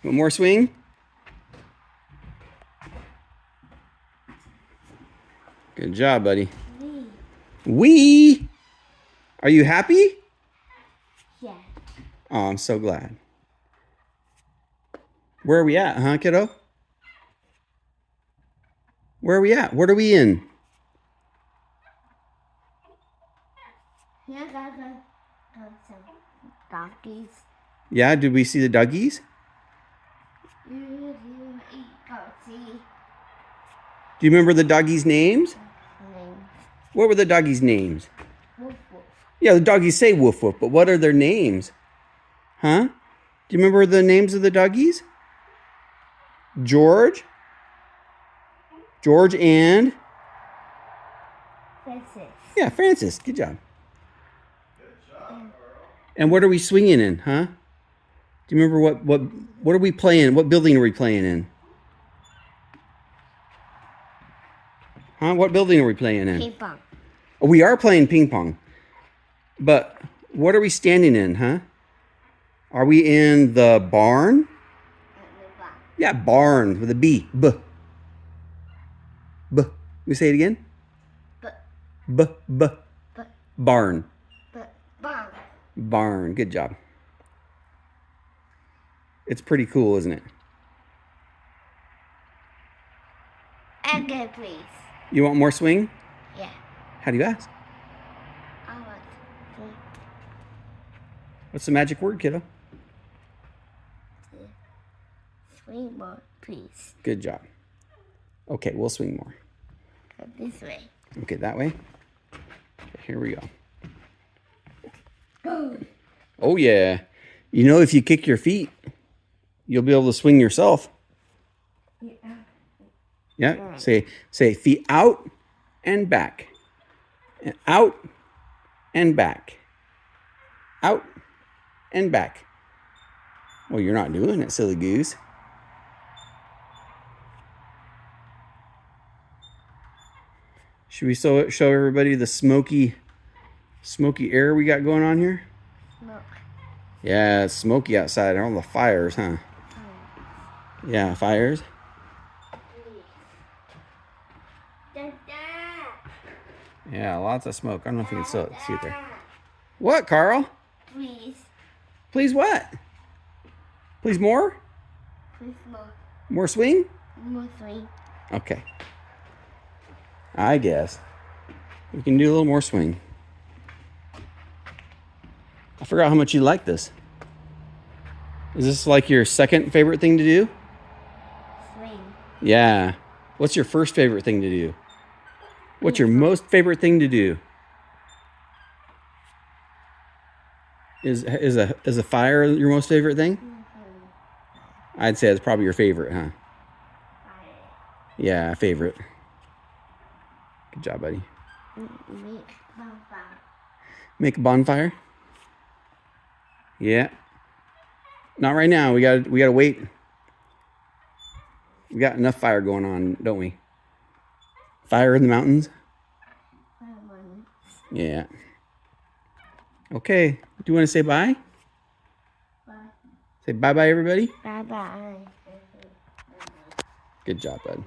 One more swing? Good job, buddy. We? Are you happy? Yeah. Oh, I'm so glad. Where are we at, huh, kiddo? Where are we at? What are we in? Yeah, got some donkeys. Yeah, did we see the doggies? You eat goatsy. Do you remember the doggies' names? What were the doggies' names? Woof woof. Yeah, the doggies say woof woof, but what are their names? Huh? Do you remember the names of the doggies? George? George and? Francis. Yeah, Francis. Good job. And what are we swinging in, huh? Do you remember what are we playing? What building are we playing in? Huh? What building are we playing in? Ping pong. Oh, we are playing ping pong. But what are we standing in, huh? Are we in the barn? Yeah, barn with a B. B. B. We say it again? B. B. B. B. Barn. B. Barn. Barn. Good job. It's pretty cool, isn't it? Okay, please. You want more swing? Yeah. How do you ask? I want to What's the magic word, kiddo? swing more, please. Good job. Okay, we'll swing more. Go this way. Okay, that way. Okay, here we go. Go. Oh, yeah. You know, if you kick your feet, you'll be able to swing yourself. Yeah. Say feet out and back. And out and back. Out and back. Well, you're not doing it, silly goose. Should we show everybody the smoky air we got going on here? Smoke. Yeah, it's smoky outside. All the fires, huh? Yeah, fires. Yeah, lots of smoke. I don't know if you can see it there. What, Carl? Please. Please what? Please more? Please more. More swing? More swing. Okay. I guess. We can do a little more swing. I forgot how much you like this. Is this like your second favorite thing to do? Swing. Yeah. What's your first favorite thing to do? What's your most favorite thing to do? Is a fire your most favorite thing? I'd say it's probably your favorite, huh? Yeah, favorite. Good job, buddy. Make bonfire. Make a bonfire? Yeah. Not right now. We gotta wait. We got enough fire going on, don't we? Fire in the mountains? Yeah. Okay. Do you want to say bye? Bye. Say bye-bye, everybody. Bye-bye. Good job, bud.